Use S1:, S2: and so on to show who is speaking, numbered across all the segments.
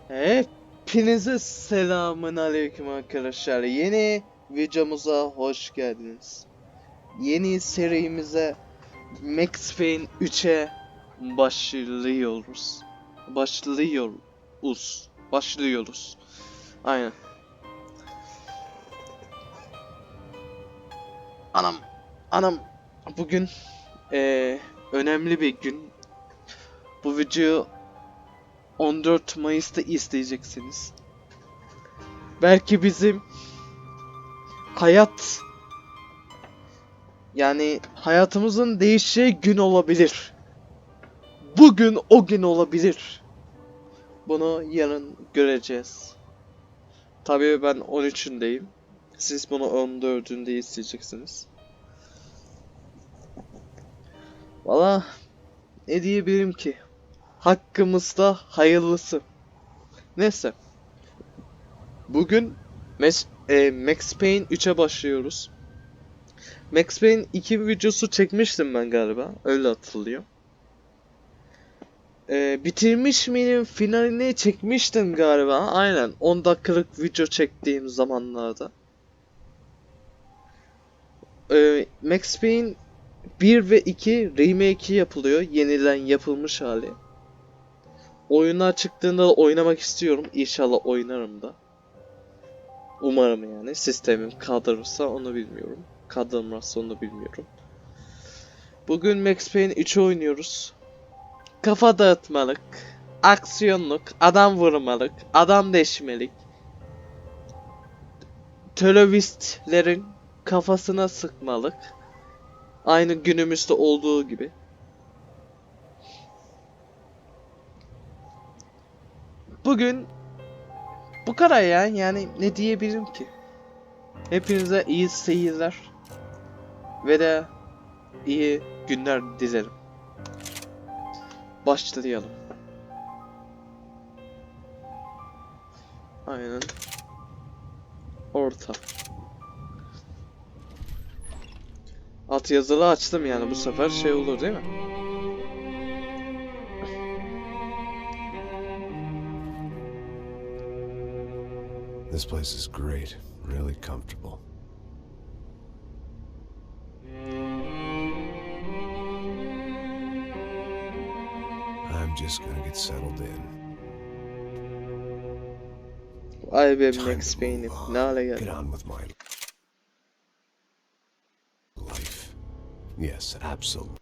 S1: Hepinize selamun aleyküm arkadaşlar. Yeni videomuza hoş geldiniz. Yeni serimize Max Payne 3'e başlıyoruz. Başlıyoruz. Aynen. Anam. Bugün önemli bir gün. Bu videoyu 14 Mayıs'ta izleyeceksiniz. Belki bizim hayatımızın değişeceği gün olabilir. Bugün o gün olabilir. Bunu yarın göreceğiz. Tabii ben 13'ündeyim. Siz bunu 14'ünde izleyeceksiniz. Valla ne diyebilirim ki? Hakkımızda hayırlısı. Neyse. Bugün Max Payne 3'e başlıyoruz. Max Payne 2 videosu çekmiştim ben galiba. Öyle hatırlıyor. Bitirmiş miyim? Finalini çekmiştim galiba. Aynen. 10 dakikalık video çektiğim zamanlarda. Max Payne 1 ve 2 remake'i yapılıyor. Yeniden yapılmış hali. Oyunlar çıktığında da oynamak istiyorum. İnşallah oynarım da. Umarım yani. Sistemim kaldırırsa onu bilmiyorum. Kaldırmazsa onu bilmiyorum. Bugün Max Payne 3'ü oynuyoruz. Kafa dağıtmalık, aksiyonluk, adam vurmalık, adam deşmelik, teröristlerin kafasına sıkmalık. Aynı günümüzde olduğu gibi. Bugün bu kadar ya. Yani ne diyebilirim ki? Hepinize iyi seyirler ve de iyi günler dilerim. Başlayalım. Aynen. Orta. Alt yazılı açtım yani bu sefer şey olur değil mi?
S2: This place is great, really comfortable. I'm just gonna get settled in.
S1: Vay be Max Payne'im. Ne hale
S2: Get
S1: geldi?
S2: on with my life. Yes, absolutely.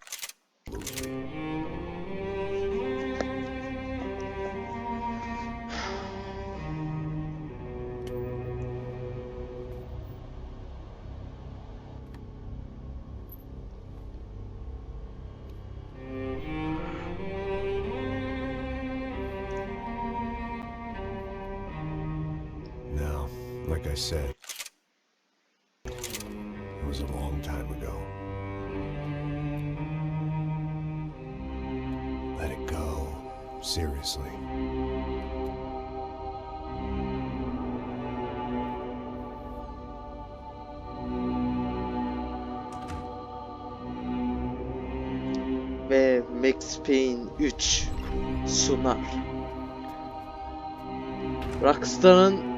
S2: Now, like I said, it was a long time ago. Let it go. Seriously.
S1: Ve Max Payne 3 sunar. Rockstar'ın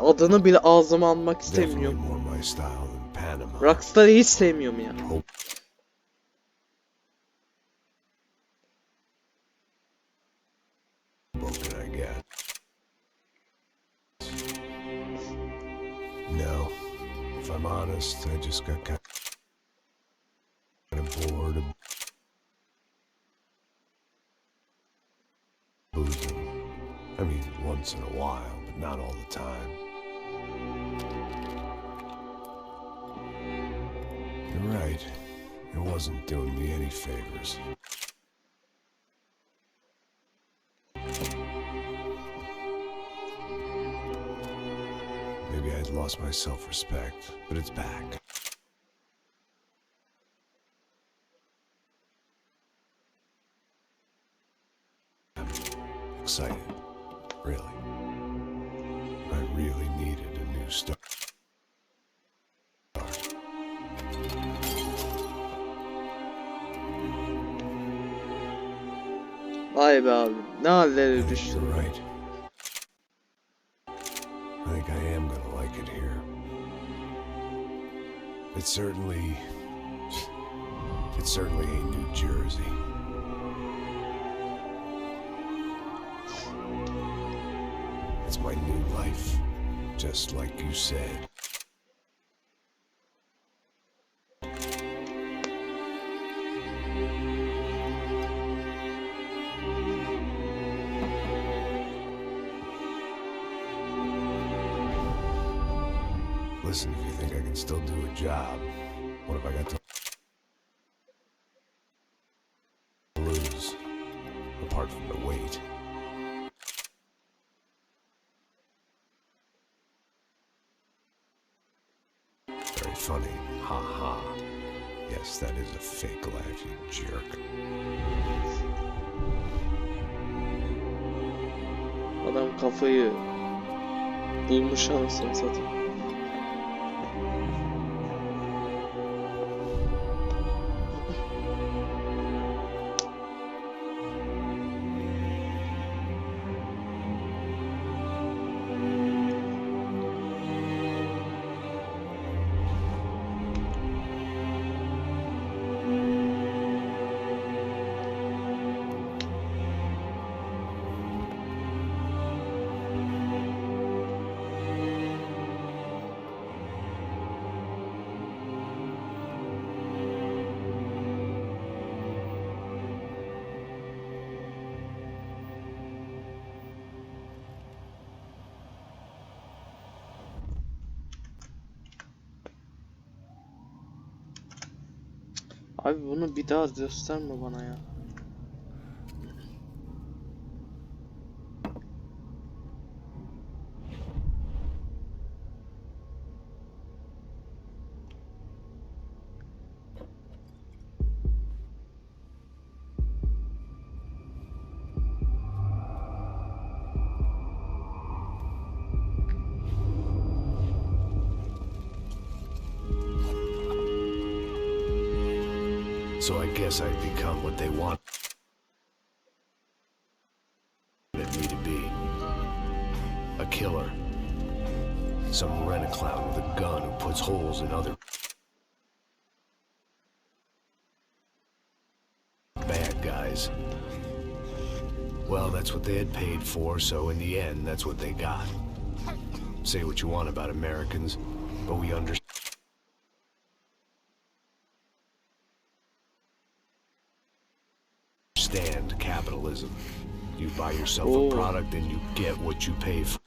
S1: adını bile ağzıma almak
S2: Definitely
S1: istemiyorum.
S2: more my style than Panama.
S1: Rockstar'ı hiç sevmiyorum ya.
S2: What can I get? No, if I'm honest, I just got kind of bored of boozing. I mean, once in a while, but not all the time. You're right. It wasn't doing me any favors. Maybe I'd lost my self-respect, but it's back. I'm excited, really. I really needed a new start.
S1: Vay be abi. Ne hallere düştün.
S2: You're right. get here. It certainly ain't New Jersey. It's my new life, just like you said. Listen, if you think I can still do a job, what have I got to lose, apart from the weight? Very funny, ha ha. Yes, that is a fake laugh, you jerk.
S1: Adam kafayı bulmuş anasını satayım. Abi bunu bir daha gösterme bana ya.
S2: So I guess I've become what they wanted me to be. A killer. Some rent-a-clown with a gun who puts holes in other bad guys. Well, that's what they had paid for, so in the end, that's what they got. Say what you want about Americans, but we understand capitalism. You buy yourself a product and you get what you pay for.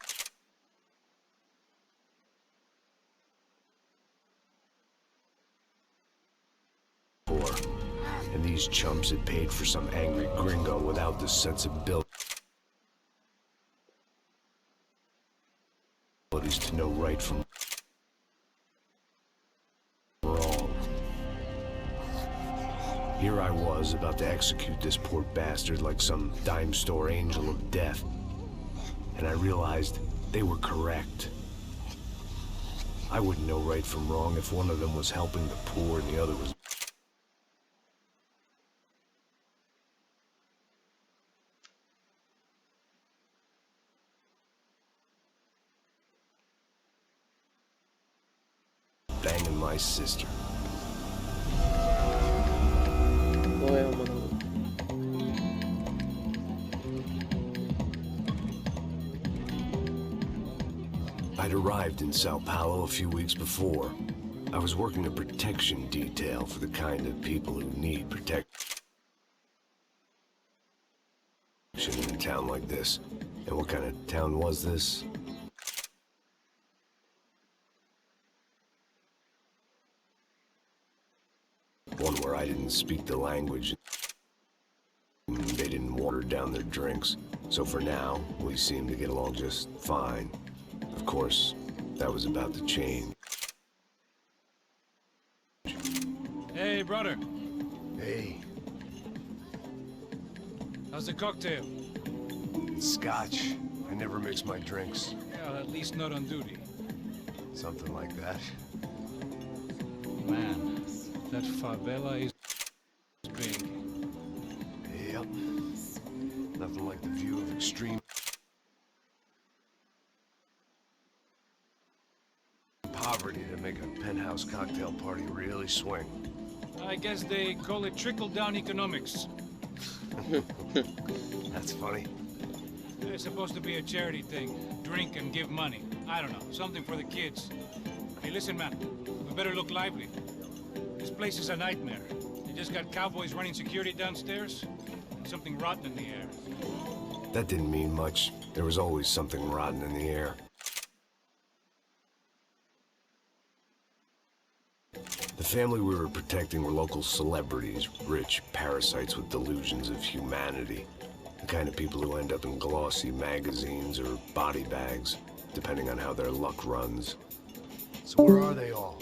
S2: And these chumps had paid for some angry gringo without the sensibility to know right from wrong. Here I was, about to execute this poor bastard like some dime store angel of death. And I realized they were correct. I wouldn't know right from wrong if one of them was helping the poor and the other was banging my sister.
S1: Vay amına.
S2: I'd arrived in Sao Paulo a few weeks before. I was working a protection detail for the kind of people who need protection in a town like this. And what kind of town was this? One where I didn't speak the language. They didn't water down their drinks. So for now, we seemed to get along just fine. Of course, that was about to change.
S3: Hey, brother.
S2: Hey,
S3: How's the cocktail?
S2: it's scotch. I never mix my drinks.
S3: Yeah, at least not on duty.
S2: Something like that.
S3: Man, that favela is big.
S2: Yep. Nothing like the view of extreme penthouse cocktail party really swing?
S3: I guess they call it trickle-down economics.
S2: That's funny.
S3: It's supposed to be a charity thing. Drink and give money. I don't know, something for the kids. Hey, listen, man. We better look lively. This place is a nightmare. They just got cowboys running security downstairs. Something rotten in the air.
S2: That didn't mean much. There was always something rotten in the air. The family we were protecting were local celebrities, rich parasites with delusions of humanity. The kind of people who end up in glossy magazines or body bags, depending on how their luck runs. So where are they all?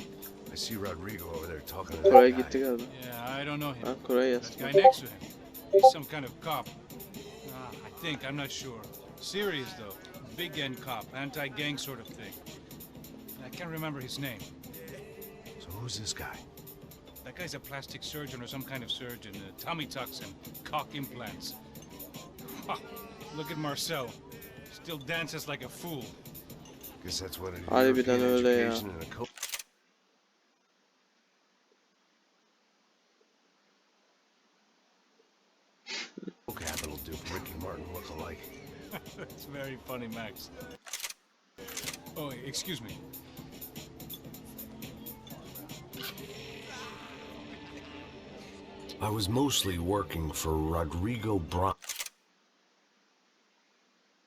S2: I see Rodrigo over there talking to
S1: Kore'ye
S2: that
S1: gitti
S2: guy.
S1: galiba.
S3: Yeah, I don't know him.
S1: Ha, Kore'ye
S3: That
S1: yazdım.
S3: guy next to him. He's some kind of cop. I think, I'm not sure. Serious, though. Big end cop, anti-gang sort of thing. I can't remember his name.
S2: So who's this guy?
S3: That guy's a plastic surgeon or some kind of surgeon. Tummy tucks and cock implants. Look at Marcel. Still dances like a fool.
S2: Guess that's what it is.
S1: Harbiden öyle ya.
S2: Capital Duke, Ricky Martin look alike.
S3: That's very funny, Max. Oh, excuse me.
S2: I was mostly working for Rodrigo Bronco,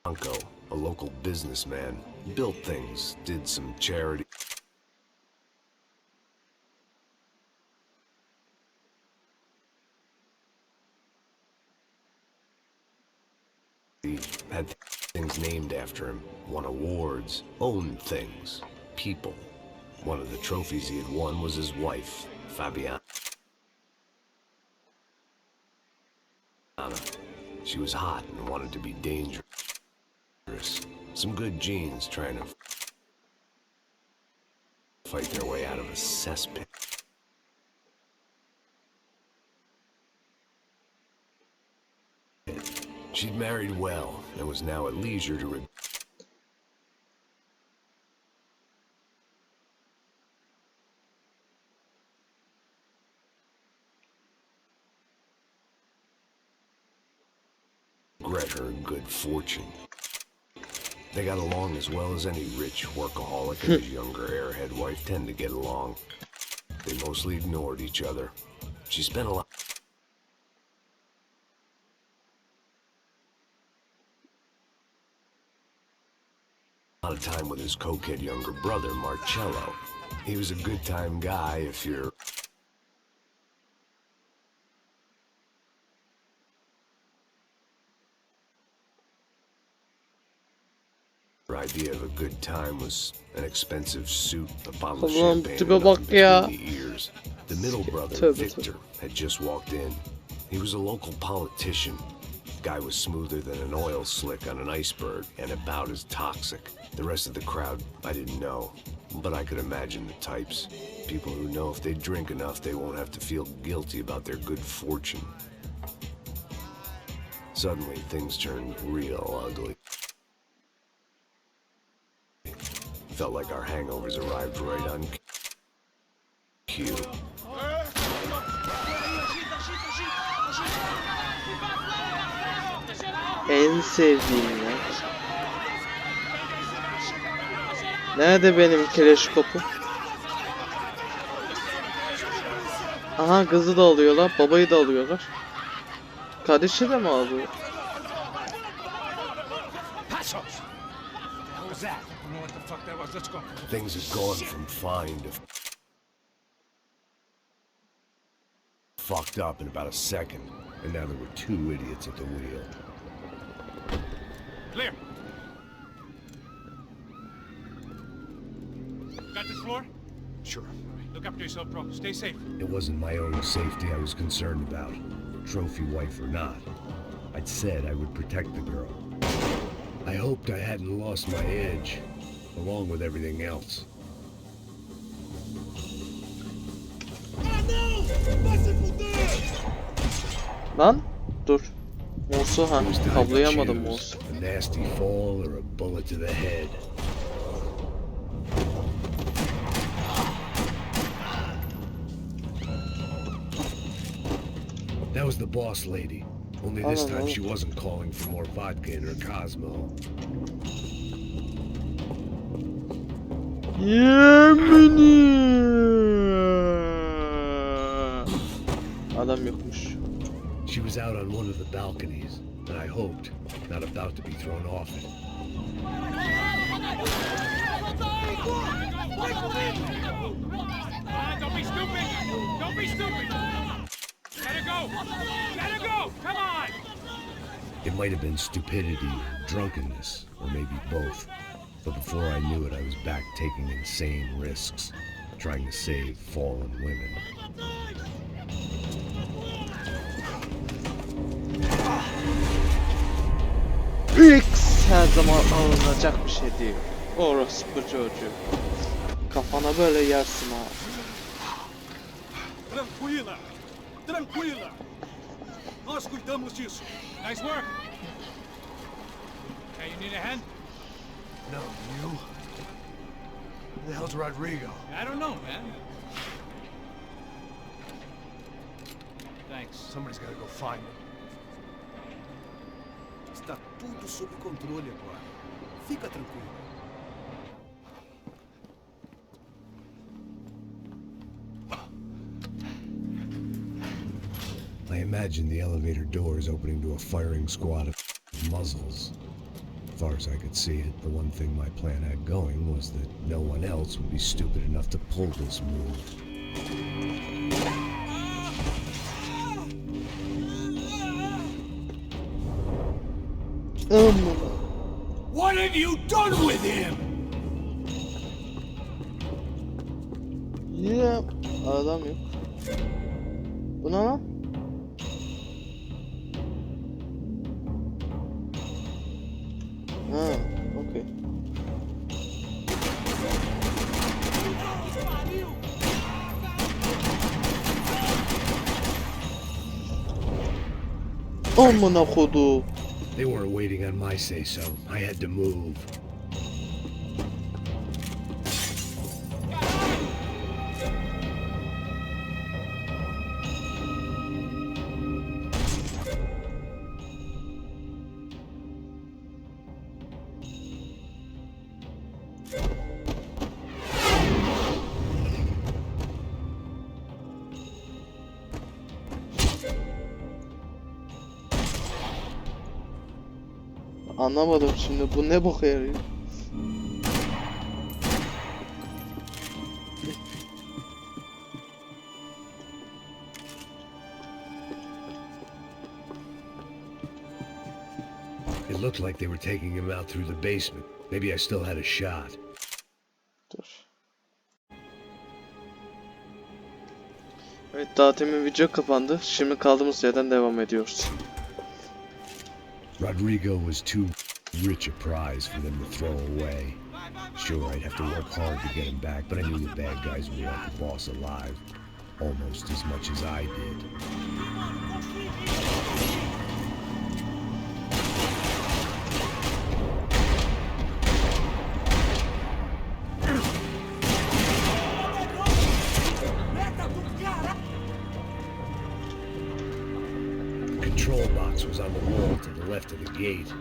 S2: a local businessman. Built things, did some charity. He had things named after him, won awards, owned things, people. One of the trophies he had won was his wife, Fabiana. She was hot and wanted to be dangerous. Some good genes trying to fight their way out of a cesspit. She'd married well and was now at leisure to regret her good fortune. They got along as well as any rich workaholic and his younger airhead wife tend to get along. They mostly ignored each other. She spent a lot of time with his cokehead younger brother, Marcello. He was a good time guy if you're idea of a good time was an expensive suit, a bottle of
S1: Allah'ım
S2: champagne,
S1: tipe
S2: and
S1: bak
S2: nothing
S1: ya.
S2: between the ears. The middle brother,
S1: Tövbe
S2: Victor, had just walked in. He was a local politician. Guy was smoother than an oil slick on an iceberg and about as toxic. The rest of the crowd, I didn't know, but I could imagine the types. People who know if they drink enough, they won't have to feel guilty about their good fortune. Suddenly, things turned real ugly. Felt like our hangovers arrived right on cue.
S1: En sevdiğim ya. Nerede benim keleşkopum? Aha kızı da alıyorlar, babayı da alıyorlar. Kardeşi de mi alıyor?
S2: Things had gone from fine to fucked up in about a second, and now there were two idiots at the wheel.
S3: Clear. Got this floor?
S2: Sure.
S3: Look after yourself, bro. Stay safe.
S2: It wasn't my own safety I was concerned about, trophy wife or not. I'd said I would protect the girl. I hoped I hadn't lost my edge, along with everything else.
S1: Lan dur. Mouse'u ha kablayamadım mouse.
S2: A nasty fall or a bullet to the head. That was the boss lady. Only this time
S1: Anladım.
S2: she wasn't calling for more vodka in her Cosmo.
S1: Adam yokmuş.
S2: She was out on one of the balconies, and I hoped, not about to be thrown off it.
S3: Don't be stupid! Don't be stupid! Let her go! Let her go! Come on!
S2: It might have been stupidity, drunkenness, or maybe both. But before I knew it, I was back taking insane risks, trying to save fallen women.
S1: X her zaman alınacak bir şey değil. Orospu çocuğu. Kafana böyle yersin ha.
S4: Tranquila! Tranquila! Nós cuidamos disso.
S3: Nice work! Hey, you need a hand?
S4: No, you? Who the hell's Rodrigo?
S3: I don't know, man. Thanks.
S4: Somebody's gotta go find him. Está tudo sob controle agora. Fica tranquilo.
S2: I imagined the elevator doors opening to a firing squad of muzzles. As far as I could see it, the one thing my plan had going was that no one else would be stupid enough to pull this move.
S4: What have you done with him?
S1: Yine adam yok. Bu ne lan? Ha, okey. Amına kodu.
S2: They weren't waiting on my say-so. I had to move.
S1: Anlamadım şimdi bu ne boka yarıyor?
S2: It looked like they were taking him out through the basement. Maybe I still had a shot.
S1: Dur. Evet, daha demin video kapandı. Şimdi kaldığımız yerden devam ediyoruz.
S2: Rodrigo was too rich a prize for them to throw away. Sure, I'd have to work hard to get him back, but I knew the bad guys would want the boss alive. Almost as much as I did. The control box was on the wall to the left of the gate.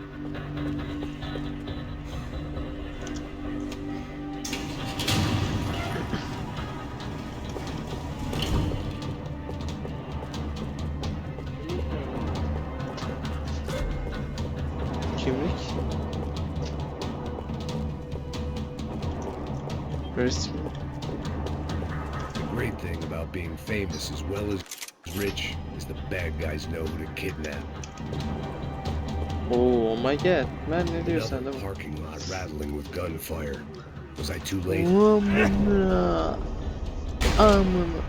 S1: Kimlik. Resmi.
S2: The great thing about being famous as well as rich is the bad guys know who to kidnap.
S1: Oh my god. Ben ne diyorsan
S2: Another
S1: değil mi?
S2: parking lot rattling with gunfire. Was I too late?
S1: Amına. Amına.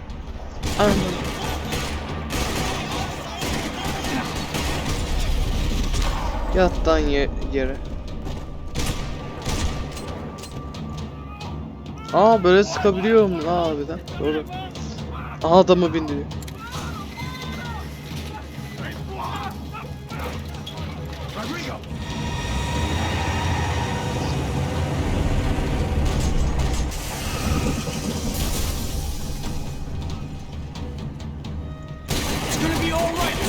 S1: Amına. Yattan yere. Aa, böyle sıkabiliyorum la harbiden. Doğru. Aha, adamı bindiriyor.
S4: Rodrigo! It's gonna be all right.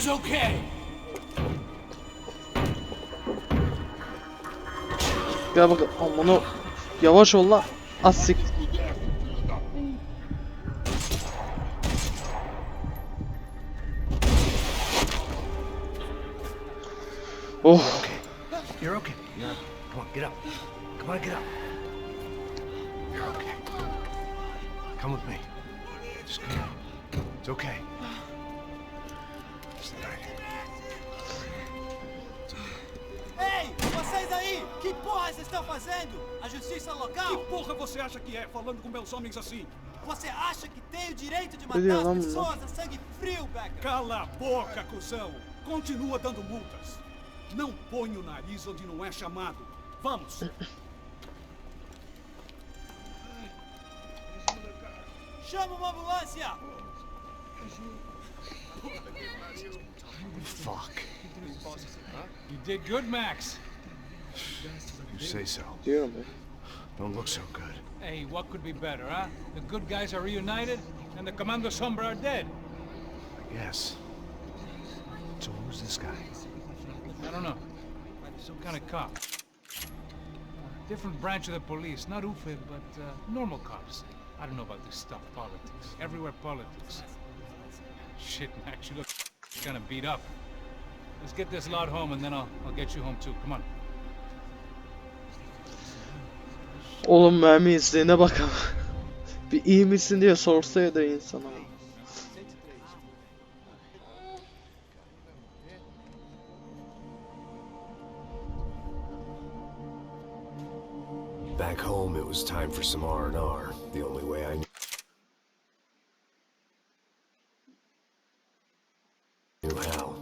S4: He's okay.
S1: Gel bak amına. Yavaş ol lan. Az siktir. Oh.
S2: You're okay. Yeah. Come on, get up. Come on, get up. You're okay. Come with me. Just come on. It's okay. Just lie here.
S4: Ei, vocês aí! Que porra vocês estão fazendo? A justiça local?
S5: Que porra você acha que é, falando com meus homens assim?
S4: Você acha que tem o direito de
S1: Ele é
S4: matar
S1: lá,
S4: as pessoas a sangue frio, Becker?
S5: Cala a boca, cuzão! Continua dando multas. Não põe o nariz onde não é chamado. Vamos!
S4: Chama uma ambulância!
S2: Fuck.
S3: You did good, Max.
S2: You say so.
S1: Diyorum ya.
S2: Don't look so good.
S3: Hey, what could be better, huh? The good guys are reunited, and the Commando Sombra are dead.
S2: I guess. So who's this guy?
S3: I don't know. Some kind of cop. Different branch of the police. Not UFID, but normal cops. I don't know about this stuff, politics. Everywhere politics. Shit, Max, you look kind of beat up. Let's get this lot home, and then I'll get you home too. Come on.
S1: Oğlum mermi izleyene bakalım. Bir iyi misin diye sorsaydı insana.
S2: Back home, it was time for some R&R. The only way I knew how.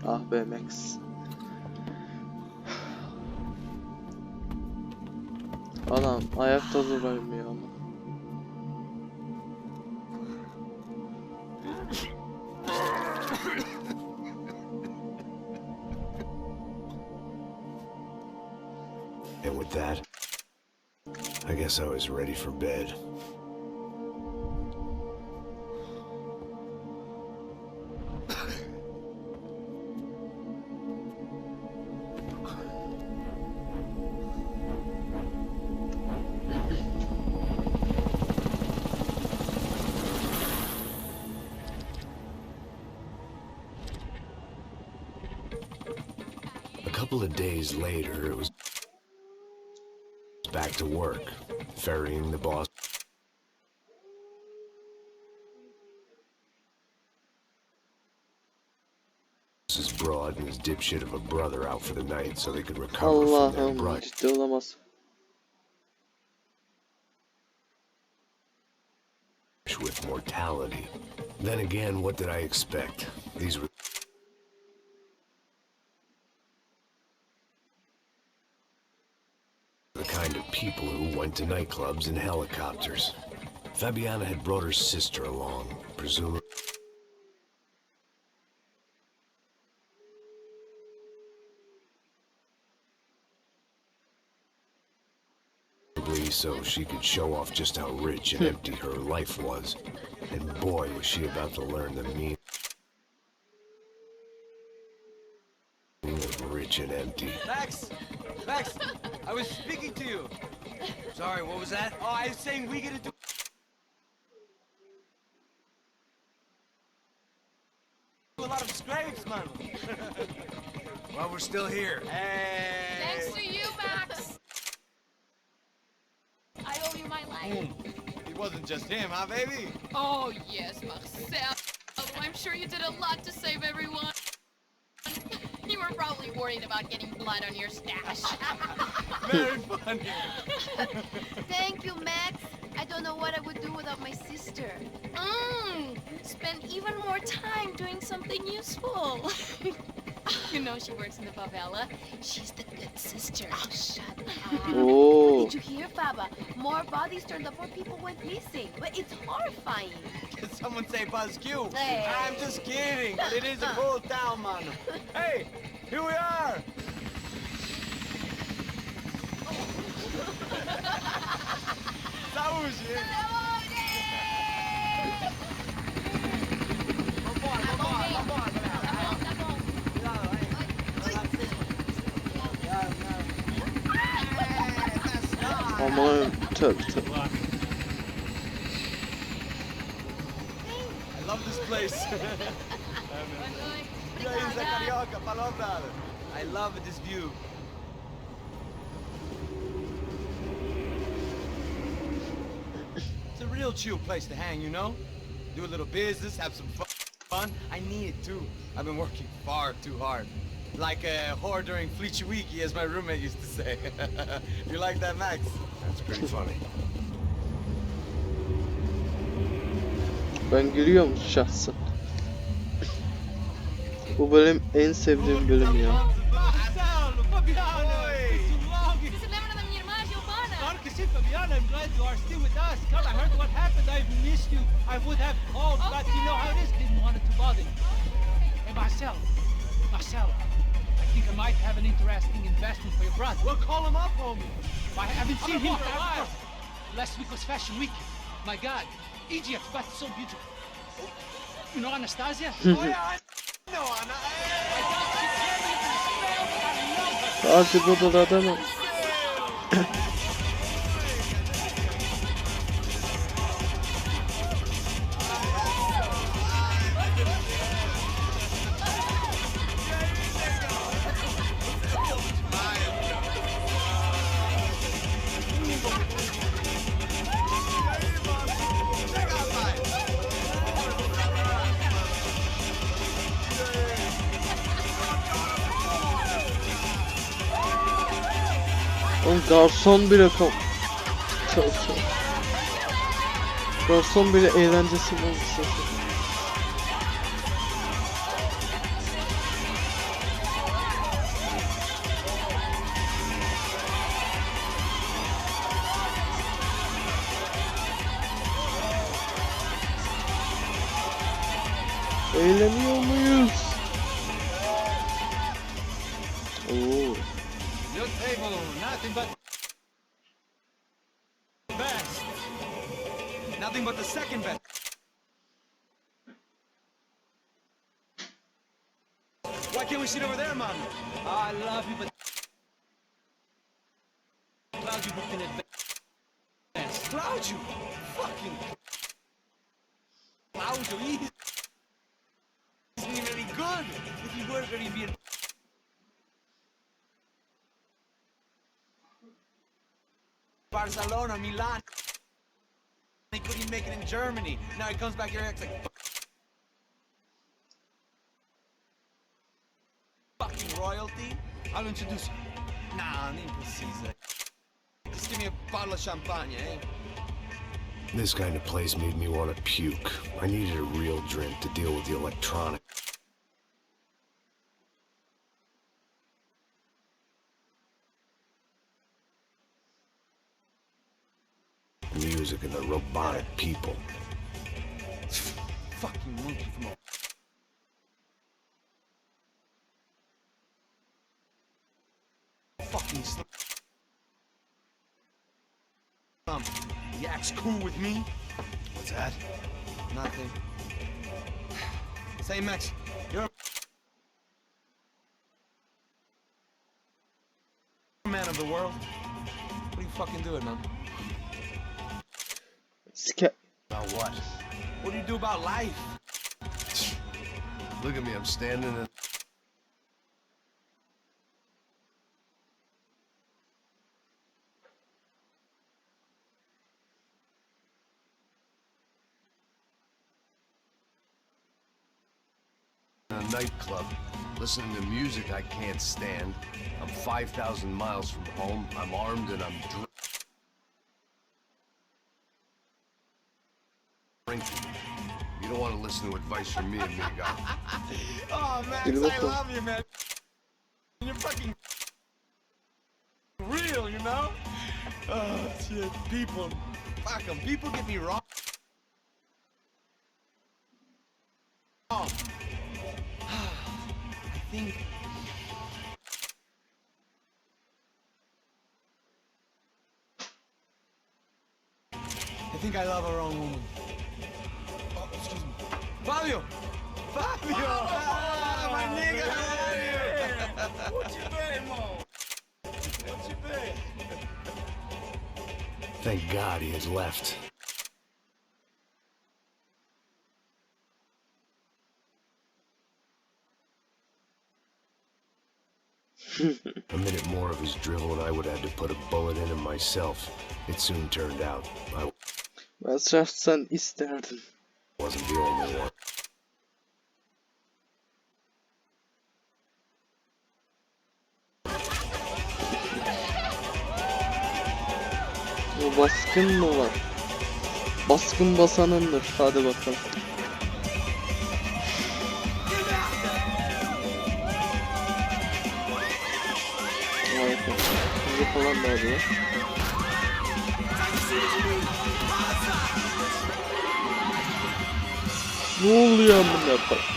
S1: Ah be Max. Adam ayakta duramıyor ama.
S2: And with that, I guess I was ready for bed. A couple of days later, it was back to work, ferrying the boss's broad and his dipshit of a brother out for the night so they could recover from their
S1: Allah'ım
S2: brush
S1: ciddi olamaz.
S2: with mortality. Then again, what did I expect? These were the kind of people who went to nightclubs in helicopters. Fabiana had brought her sister along, presumably so she could show off just how rich and empty her life was. And boy, was she about to learn the meaning of rich and empty.
S6: Max! Max! I was speaking to you! Sorry, what was that? Oh, I was saying we get to do... a lot of scrapes, man! Well, we're still here. Hey!
S7: Thanks to you, Max! I owe you my life.
S6: It wasn't just him, huh, baby?
S7: Oh, yes, Marcel. I'm sure you did a lot to save everyone. You were probably worried about getting blood on your stash.
S6: Very funny.
S8: Thank you, Max. I don't know what I would do without my sister.
S7: Spend even more time doing something useful. You know she works in the favela. She's the good sister.
S8: Oh, shut up.
S1: Oo.
S8: Did you hear, Baba? More bodies turned up where people went missing. But it's horrifying.
S6: Did someone say Buzz Q?
S8: Hey.
S6: I'm just kidding, but it is a cool town, man. Hey, here we are! bougie.
S1: Aman tövbe tövbe.
S6: I love this place. I love this view. It's a real chill place to hang, you know? Do a little business, have some fun. I need it too. I've been working far too hard. Like a whore during Fleechy Weeky, as my roommate used to say. You like that, Max?
S2: That's pretty funny.
S1: Ben gülüyorum şahsen. Bu bölüm en sevdiğim bölüm ya.
S4: Marcelo, Fabiana,
S6: Oi.
S4: it's too long.
S7: Você lembra da minha irmã, Giovanna?
S4: Claro que sim, Fabiana. I'm glad you are still with us. Come, I heard what happened. I've missed you. I would have called, but you know how it is. Didn't want it to bother you. Hey, Marcelo. Marcelo, I think I might have an interesting investment for your brother.
S6: Well, call him up, homie.
S4: I haven't seen him for a while. Last week was Fashion Week. My God, Egypt, but so beautiful. You know Anastasia?
S6: Oh, yeah, I know, Anna.
S1: Hadi bu da adamım. Oğlum garson bile garson bile eğlencesi olmuş. Eğleniyor muyuz? Oo.
S4: Your table, nothing but best.
S6: Nothing but the second best. Why can't we sit over there, Mom?
S4: I love you, but Cloud, you booked in advance.
S6: Cloud you. Fucking Cloud you. He isn't even any good.
S4: If you were going to be in
S6: Barcelona, Milan. He couldn't make it in Germany. Now he comes back here and acts like fucking royalty.
S4: I'll introduce you.
S6: Nah, nem precisa. Just give me a bottle of champagne, eh?
S2: This kind of place made me want to puke. I needed a real drink to deal with the electronic. Music and the robotic people.
S6: Fucking monkey from a fucking slum. Yak's cool with me.
S2: What's that?
S6: Nothing. Say, Max, you're a man of the world. What are you fucking doing, man?
S2: About what?
S6: What do you do about life?
S2: Look at me, I'm standing in... a nightclub, listening to music I can't stand. I'm 5,000 miles from home, I'm armed and I'm drinking. You don't want to listen to advice from me, amigo.
S6: Oh, Max, I love you, man. You're fucking real, you know? Oh, shit, people. Fuck 'em. People get me wrong. I think... think I love our own woman. Oh, excuse me. Fabio! Fabio! Ah, my nigga, how are you? What you been, Mo? What you been?
S2: Thank God he has left. A minute more of his drivel and I would have to put a bullet in him myself. It soon turned out I
S1: Ben şahsen isterdim.
S2: wasn't the only one.
S1: Bu baskın mı var? Baskın basanındır. Hadi bakalım. Harika. Şimdi falan da arıyor. Ne oluyor amına koyayım?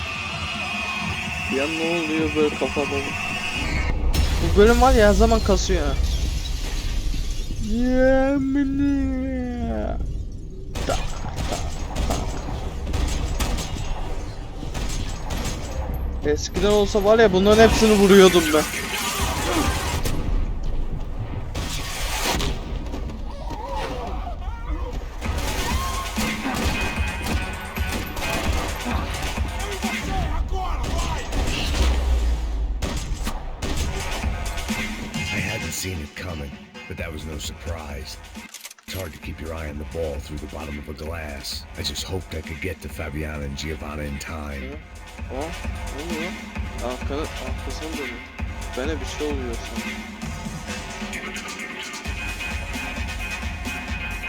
S1: Ya ne oluyor böyle kafada? Bu bölüm var ya her zaman kasıyor ha. Yemini. Eskiden olsa var ya bunların hepsini vuruyordum ben.
S2: Seen it coming, but that was no surprise. It's hard to keep your eye on the ball through the bottom of a glass. I just hoped I could get to Fabiana and Giovanna in time.
S1: Ne oluyor? Arkasına dönüyor. Bana bir şey oluyor sanırım.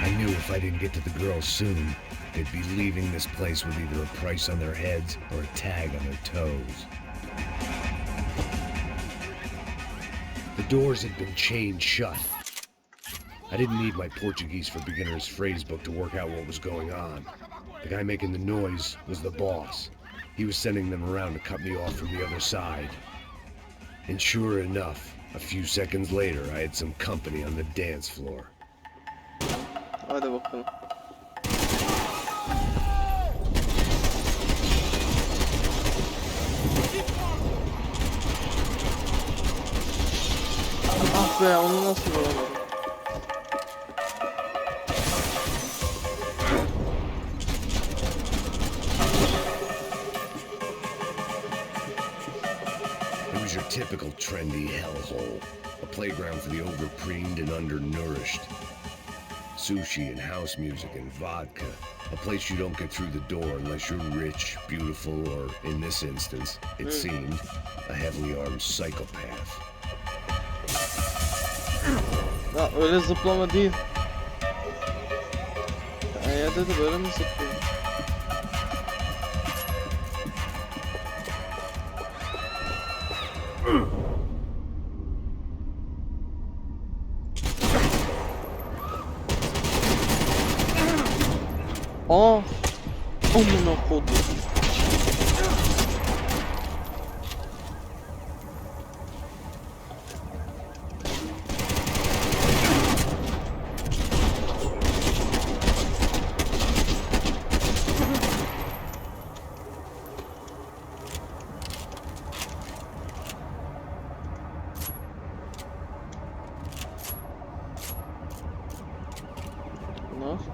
S2: I knew if I didn't get to the girls soon, they'd be leaving this place with either a price on their heads or a tag on their toes. The doors had been chained shut. I didn't need my Portuguese for Beginners phrase book to work out what was going on. The guy making the noise was the boss. He was sending them around to cut me off from the other side. And sure enough, a few seconds later, I had some company on the dance floor.
S1: Hadi bakalım. Ah be, onu nasıl bulamadım?
S2: It was your typical trendy hellhole. A playground for the overpreened and undernourished. Sushi and house music and vodka. A place you don't get through the door unless you're rich, beautiful, or in this instance, it seemed, a heavily armed psychopath.
S1: Ya öyle zıplama değil. Ya dedi böyle mi zıplıyor? Aa! Amına kodum.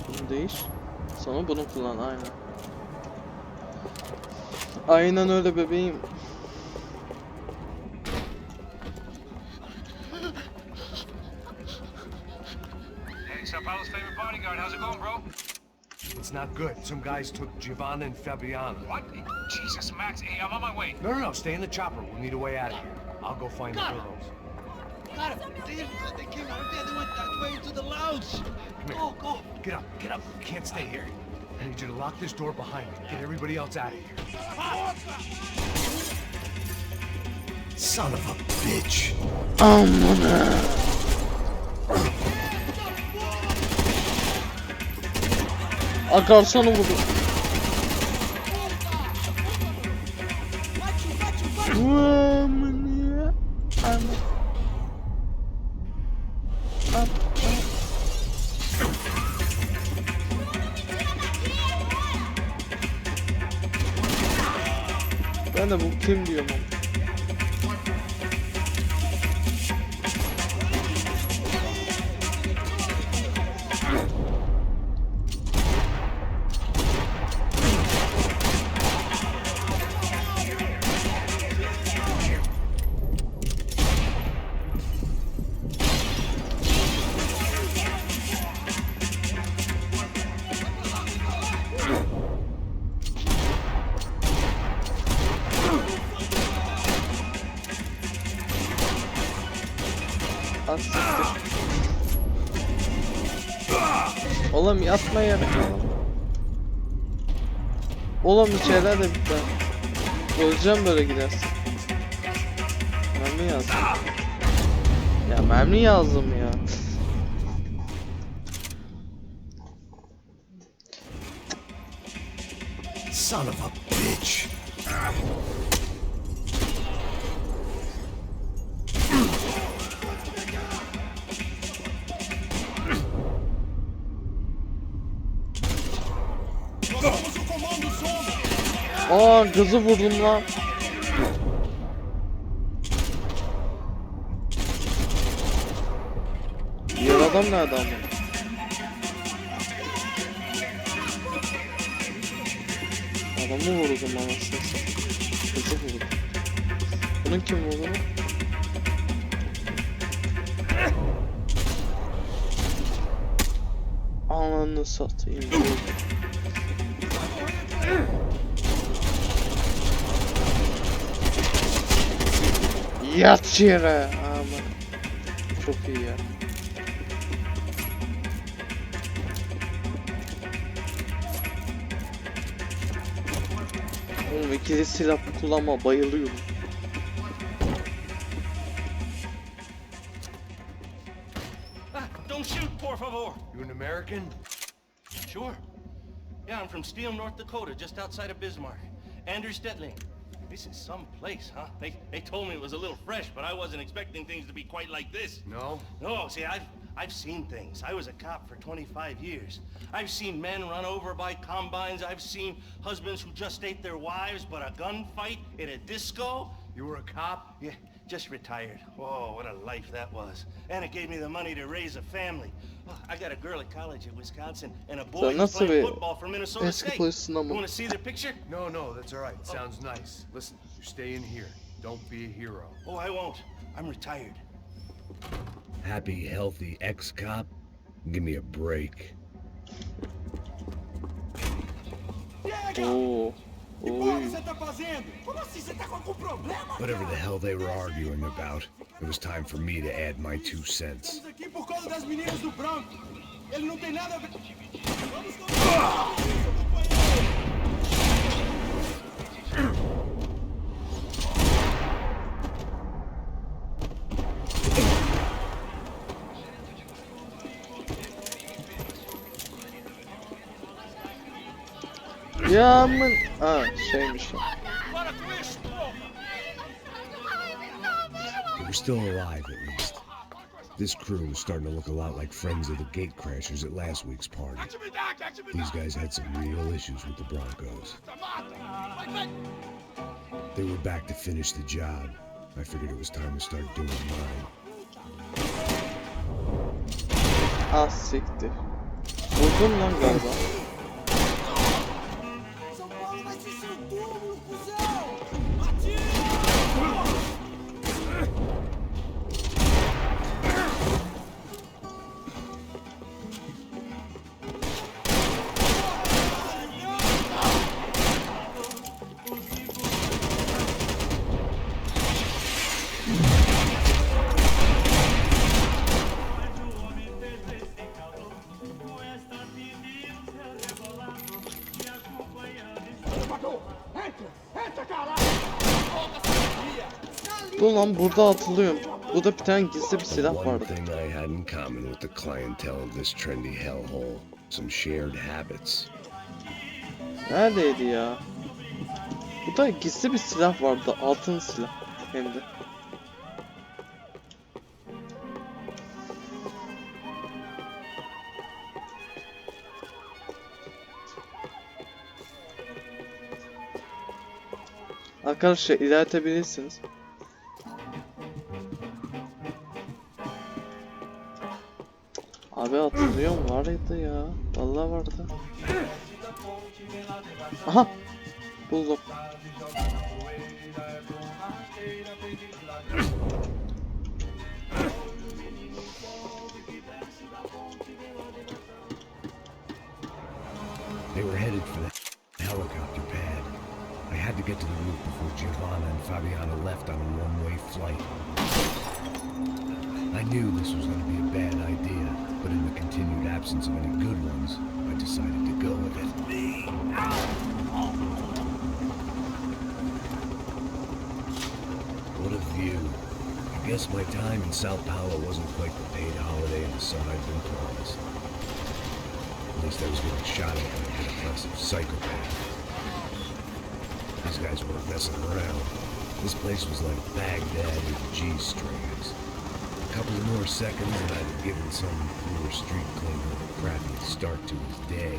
S1: Bunu değiş. Sonra bunu kullan aynen. Aynen öyle bebeğim.
S3: Hey, Sao Paulo's favorite bodyguard. How's it going, bro?
S2: It's not good. Some guys took Giovanna and Fabiana.
S3: What? Jesus, Max. Hey, I'm on my way.
S2: No, stay in the chopper. We'll need a way out of here. I'll go find the girls.
S4: Got him. They came out of there. They went that way into the lounge.
S2: Come here.
S4: Go.
S2: Get up. You can't stay here. I need you to lock this door behind you. Get everybody else out of here. Son of a bitch.
S1: Amına. Agarsonu vurdu. Amına. Ben de bu kim diyorum ama. Oğlum yatma yere. Oğlum içeride de bir tane. Öleceğim böyle gidersin. Mermi yazdım. Ya mermi yazdım ya.
S2: Son of a bitch.
S1: Aa kızı vurdum lan. Diğer adam nerede ama? Adamı vurdum anasını satayım. Kızı vurdum. Bunun kim vurdu? Ananı satayım. Yat yere. Aman. Çok iyi ya. Oğlum ikili silah kullanma bayılıyorum.
S9: Don't shoot, por favor.
S6: You an American?
S9: Sure. Yeah, I'm from Steele, North Dakota, just outside of Bismarck. Andrew Stetling. This is some place, huh? They told me it was a little fresh, but I wasn't expecting things to be quite like this.
S6: No?
S9: No, see, I've seen things. I was a cop for 25 years. I've seen men run over by combines. I've seen husbands who just ate their wives, but a gunfight at a disco?
S6: You were a cop?
S9: Yeah, just retired. Whoa, what a life that was. And it gave me the money to raise a family. Oh, I got a girl at college at Wisconsin and a boy who's playing football for Minnesota State. You want to see their picture?
S6: No, that's all right. Sounds nice. Listen, you stay in here. Don't be a hero.
S9: Oh, I won't. I'm retired.
S2: Happy, healthy ex-cop? Give me a break.
S1: Oh.
S2: Whatever the hell they were arguing about, it was time for me to add my 2 cents.
S1: Ya amın. Aa şeymiş ya.
S2: They were still alive, at least. This crew was starting to look a lot like friends of the gatecrashers at last week's party. These guys had some real issues with the Broncos. They were back to finish the job. I figured it was time to start doing mine.
S1: Ah siktir. Vurdum lan galiba. Dur lan burada atılıyorum. Burada bir tane gizli bir silah
S2: One
S1: vardı.
S2: thing I had in common with the clientele of this trendy hellhole. Some shared habits.
S1: Neredeydi ya? Burada gizli bir silah vardı. Altın silah. Hem de. Arkadaşlar ilerletebilirsiniz. Abi hatırlıyorum vardı ya. Vallahi vardı. Aha. Buldum.
S2: They were headed for the helicopter pad. I had to get to the roof before Giovanna and Fabiana left on a one-way flight. I knew this was going to be a bad idea, but in the continued absence of any good ones, I decided to go with it. What a view. I guess my time in Sao Paulo wasn't quite the paid holiday in the sun I'd been promised. At least I was getting shot at by an aggressive psychopath. These guys weren't messing around. This place was like Baghdad with G-strings. A couple of more seconds and I'd have given some poor street cleaner a crappy start to his day.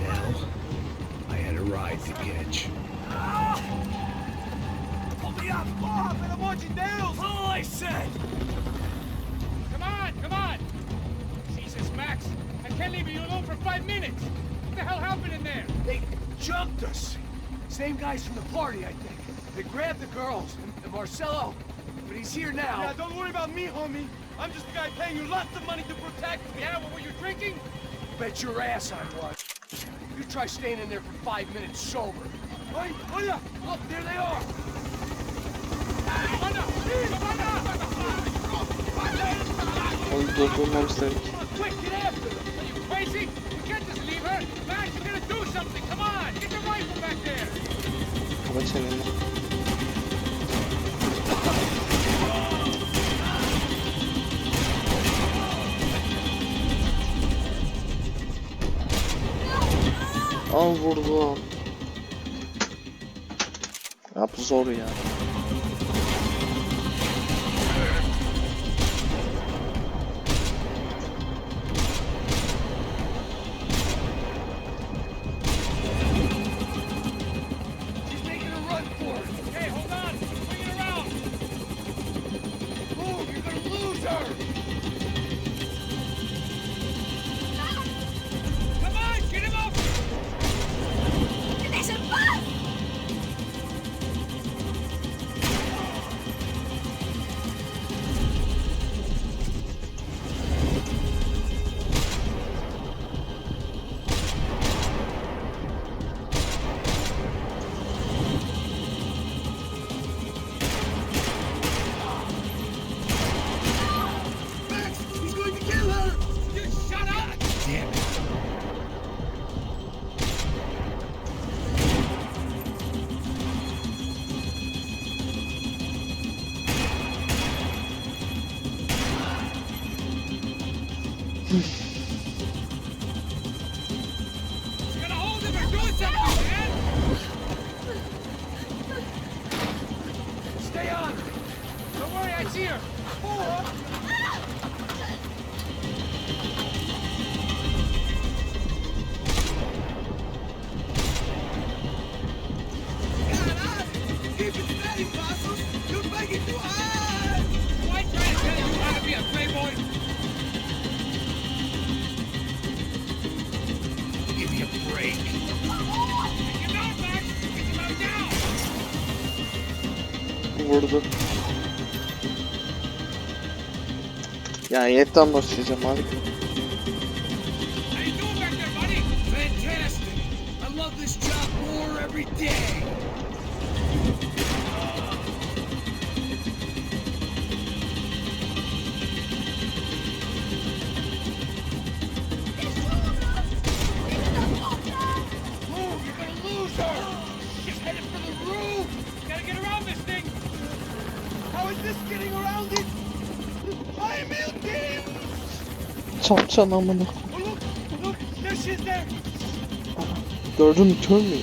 S2: Now, I had a ride to catch.
S3: All I said! Come on! Jesus, Max! I can't leave you alone for 5 minutes! What the hell happened in there?
S5: They jumped us. Same guys from the party, I think. They grabbed the girls and Marcelo, but he's here now.
S6: Yeah, don't worry about me, homie. I'm just the guy paying you lots of money to protect me.
S3: Yeah, what were you drinking?
S5: Bet your ass I was. You try staying in there for 5 minutes sober. Hey, oh yeah, look, there they are.
S1: Durdurmamışlar ki.
S3: Quick, get after them! Are you crazy? You can't just leave her! Max, you gotta do something! Come on! Get your rifle back there!
S1: Kaba çeneni. Al vurdum. Ya bu zor ya.
S5: He's making a run for it.
S3: Hey, hold on! Bring it around!
S5: Move, you're gonna lose her.
S3: Come on, get him up!
S7: There's a bus!
S5: Max, he's going to kill her.
S3: You shut up!
S2: Damn it.
S3: You gotta hold him or do something, man!
S5: Stay on.
S3: Don't worry, I see her!
S5: Keep it steady, Possum. You're making too high.
S3: Why try to tell you how to be a playboy?
S2: Give me a break.
S3: Get down, Max! Get him out down!
S1: Vurdu. Ya yetten başlayacağım abi.
S3: How you doing back there, buddy?
S5: Fantastic. I love this job more every day. Move, you're gonna lose her. She's headed for the roof.
S3: Gotta get around this thing!
S5: How is this getting around it? I'm in.
S1: Çapçan amına.
S5: Oh, look, there she is there.
S1: Gördün mü kör müyüm?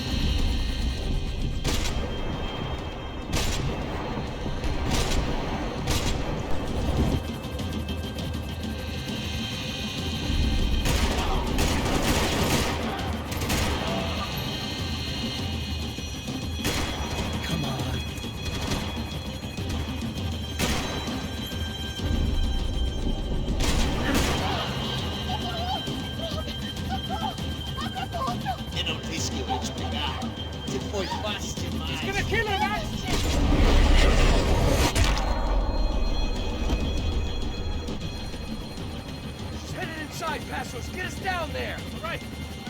S5: Marshals, get us down there.
S4: Right.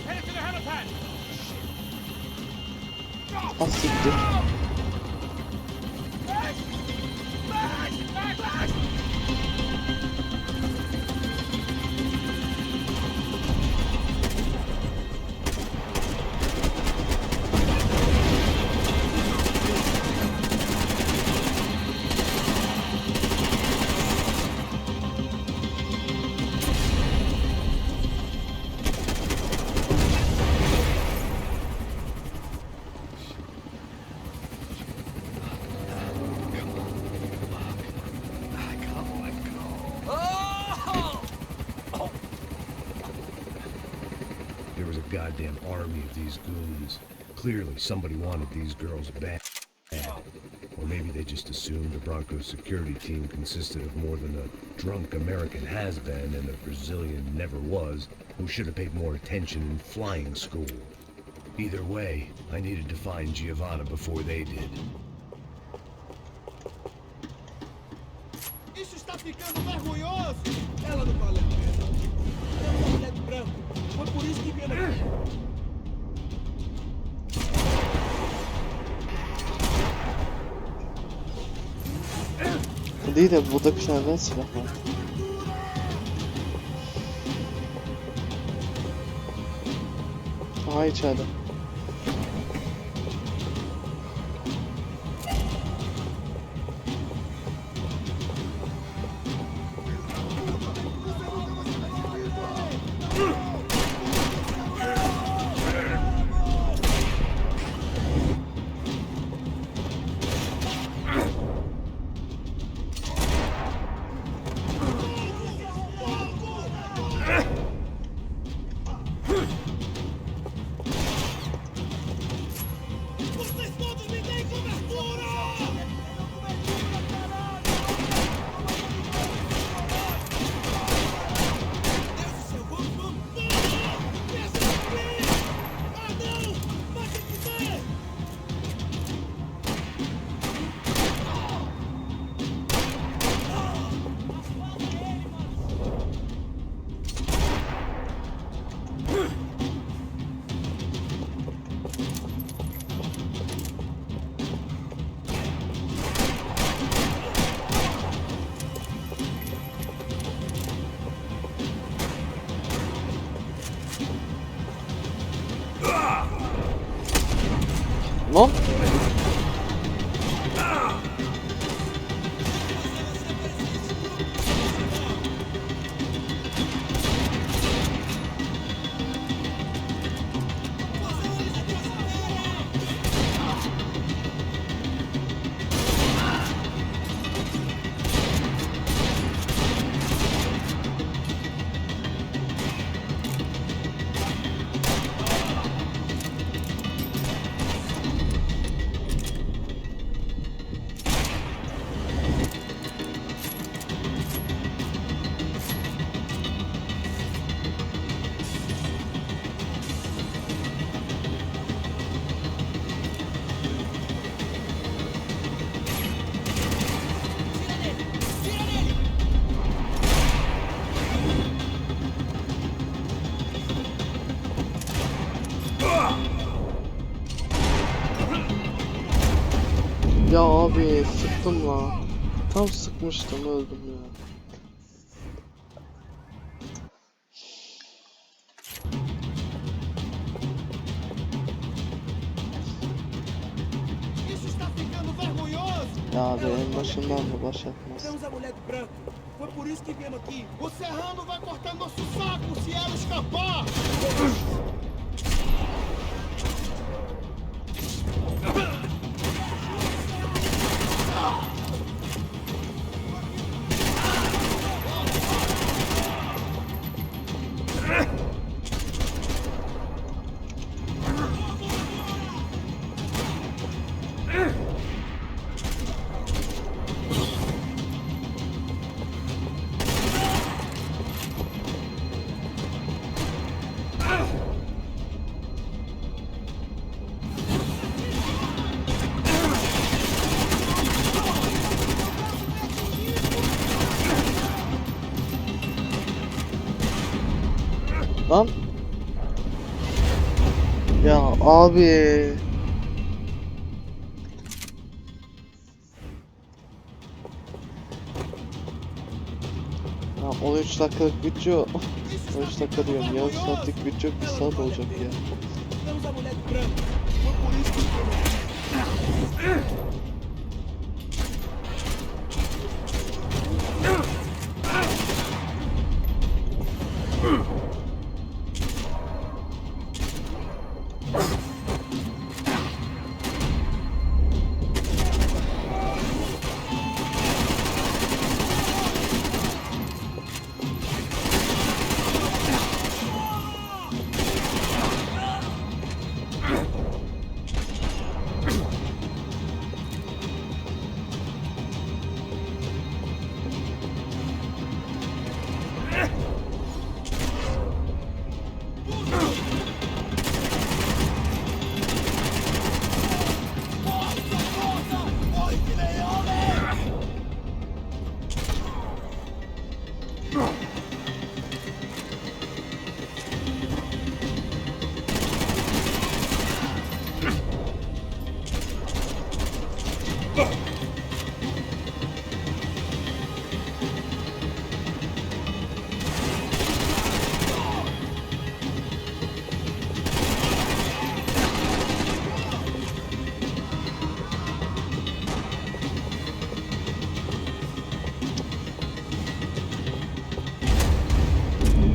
S4: Headed to the helipad.
S1: Az siktir.
S5: Back! Back! Back! Back!
S2: There was a goddamn army of these goons. Clearly, somebody wanted these girls bad. Or maybe they just assumed the Broncos security team consisted of more than a drunk American has-been and a Brazilian never was, who should have paid more attention in flying school. Either way, I needed to find Giovanna before they did.
S5: Isso está ficando vergonhoso! Ela não vale a pena. Ela é uma mulher de branco. Foi por isso que viemos aqui.
S1: Değil de burada bir tane silah var. Aha içeride. Lan! Ya abi sıktım lan. Tam sıkmıştım, öldüm ya.
S5: Isso está ficando vergonhoso!
S1: Ya abi en başından da başlatmaz.
S5: Temos a mulher de branco. Foi por isso que viemos aqui. O serrano vai cortar nosso saco se ela escapar!
S1: Lan. Ya abi. Ya 13 dakikalık video. 13 dakika diyorum. Yarım saatlik video 1 saat olacak ya.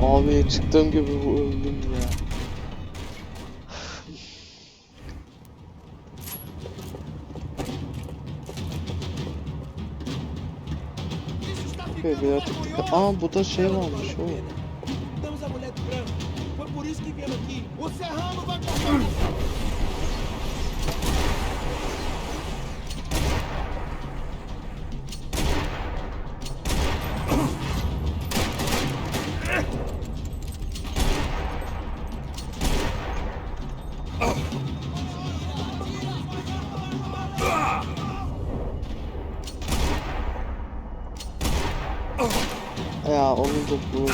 S1: Abi çıktığım gibi öldüm ya. Bir artık dikkat. Aa bu da şey varmış o. Ya onu da bu.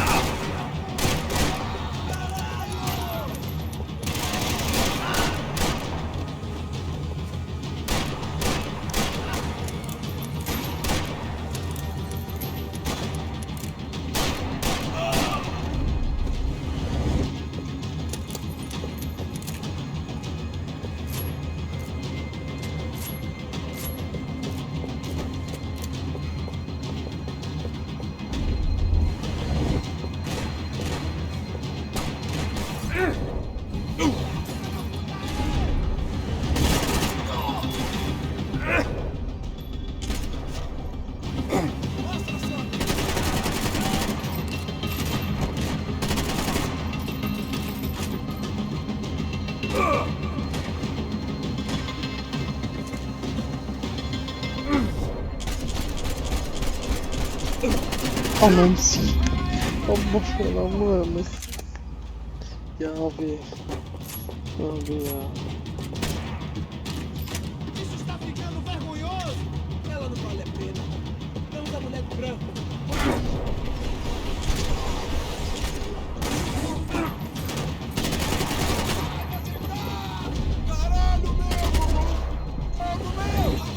S1: Anam sil. Allah belamı vermesin. Ya abi. Abi ya.
S5: Isso está ficando vergonhoso! Ela não vale a pena. Vamos a mulher do branco. Caralho, meu! Algo meu!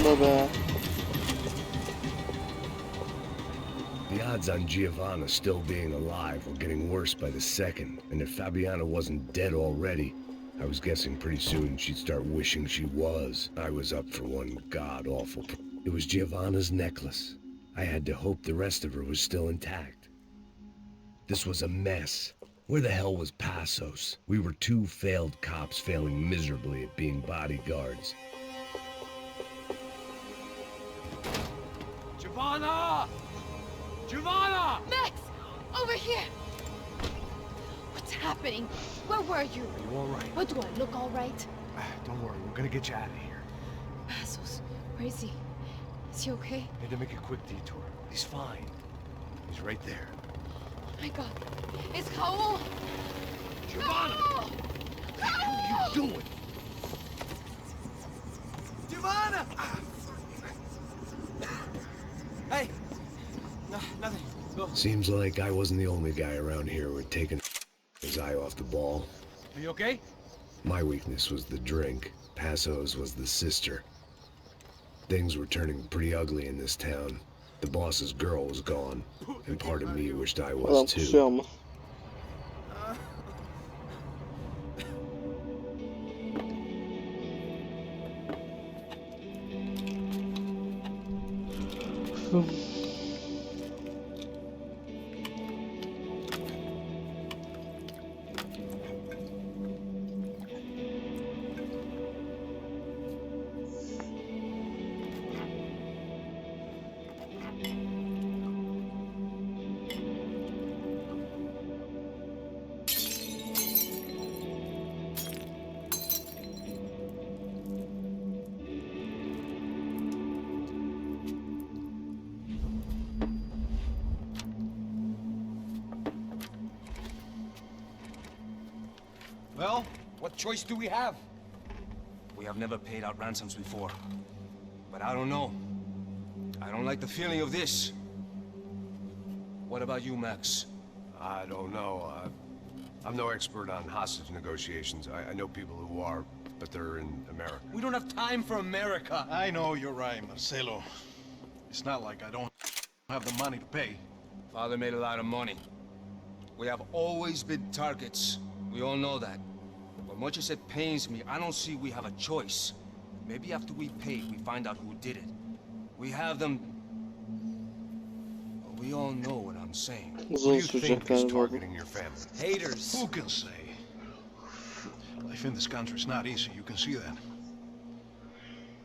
S1: sonunda be.
S2: The odds on Giovanna still being alive were getting worse by the second, and if Fabiana wasn't dead already, I was guessing pretty soon she'd start wishing she was. I was up for one god-awful. It was Giovanna's necklace. I had to hope the rest of her was still intact. This was a mess. Where the hell was Passos? We were two failed cops failing miserably at being bodyguards.
S5: Giovanna! Giovanna!
S7: Max! Over here! What's happening? Where were you?
S5: Are you all right?
S7: What, do I look all right?
S5: Don't worry, we're gonna get you out of here.
S7: Passos, where is he? Is he okay?
S5: Need to make a quick detour. He's fine. He's right there.
S7: Oh my god. It's Raul!
S5: Giovanna!
S7: Raul!
S5: What are you doing?
S6: Giovanna! Hey! No, nothing. Go.
S2: Seems like I wasn't the only guy around here who had taken his eye off the ball.
S5: Are you okay?
S2: My weakness was the drink. Passos was the sister. Things were turning pretty ugly in this town. The boss's girl was gone, and part of me wished I
S1: Adam
S2: was too.
S1: kusuyor ama.
S6: Well, what choice do we have?
S10: We have never paid out ransoms before. But I don't know. I don't like the feeling of this. What about you, Max?
S2: I don't know. I'm no expert on hostage negotiations. I know people who are, but they're in America.
S10: We don't have time for America.
S9: I know you're right, Marcelo. It's not like I don't have the money to pay.
S10: Father made a lot of money. We have always been targets. We all know that. But much as it pains me, I don't see we have a choice. Maybe after we pay, we find out who did it. We have them... We all know what I'm saying.
S1: Uzun sürecek galiba bu.
S2: Targeting your family.
S10: Haters.
S9: Who can say? Life in this country is not easy, you can see that.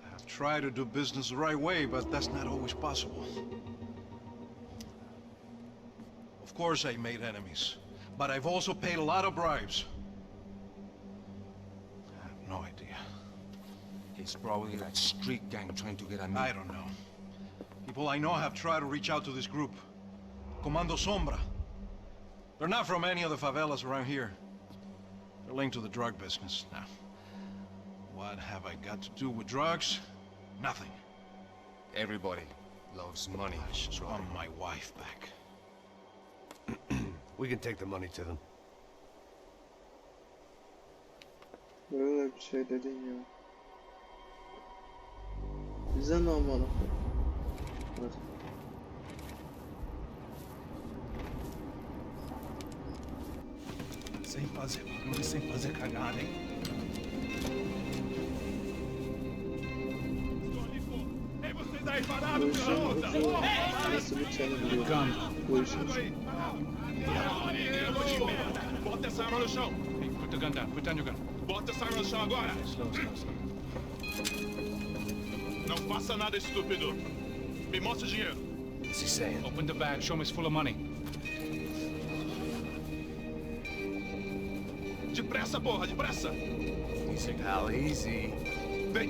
S9: I have tried to do business the right way, but that's not always possible. Of course I made enemies, but I've also paid a lot of bribes. I have no idea.
S10: It's probably that street gang trying to get at me.
S9: I don't know. People I know have tried to reach out to this group. Comando Sombra. They're not from any of the favelas around here. They're linked to the drug business. Now, what have I got to do with drugs? Nothing.
S10: Everybody loves money.
S9: I just want my wife back.
S2: We can take the money to them.
S1: Böyle bir şey dedin ya. Bize ne olmalı? Evet.
S9: Sem fazer cagada, hein? Ei, vocês aí parados pela onda!
S1: Nasıl biteceğini biliyorum. Bu işin için.
S9: Bota essa arma no chão!
S3: Hey, put the gun down. Put down your gun.
S9: Bota essa arma no chão agora!
S3: Slow, slow, slow.
S9: Não faça nada estúpido! Me mostre o dinheiro!
S2: What's he saying?
S3: Open the bag. Show me it's full of money.
S9: Depressa, porra, depressa!
S2: Easy, pal, easy.
S9: Vem!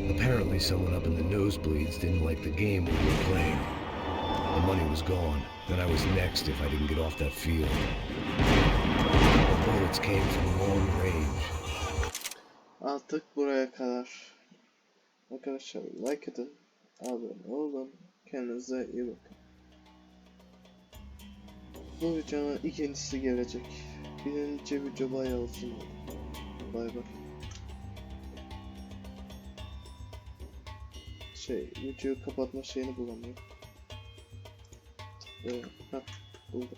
S2: Apparently someone up in the nosebleeds didn't like the game we were playing. The money was gone, and I was next if I didn't get off that field. The bullets came from long range.
S1: Artık buraya kadar. Arkadaşlar like edin. Abone olun. Kendinize iyi bakın. Bu videonun ikincisi gelecek. Birinci video bayağı uzun oldu. Bay bay. Videoyu kapatma şeyini bulamıyorum. Heh, buldum.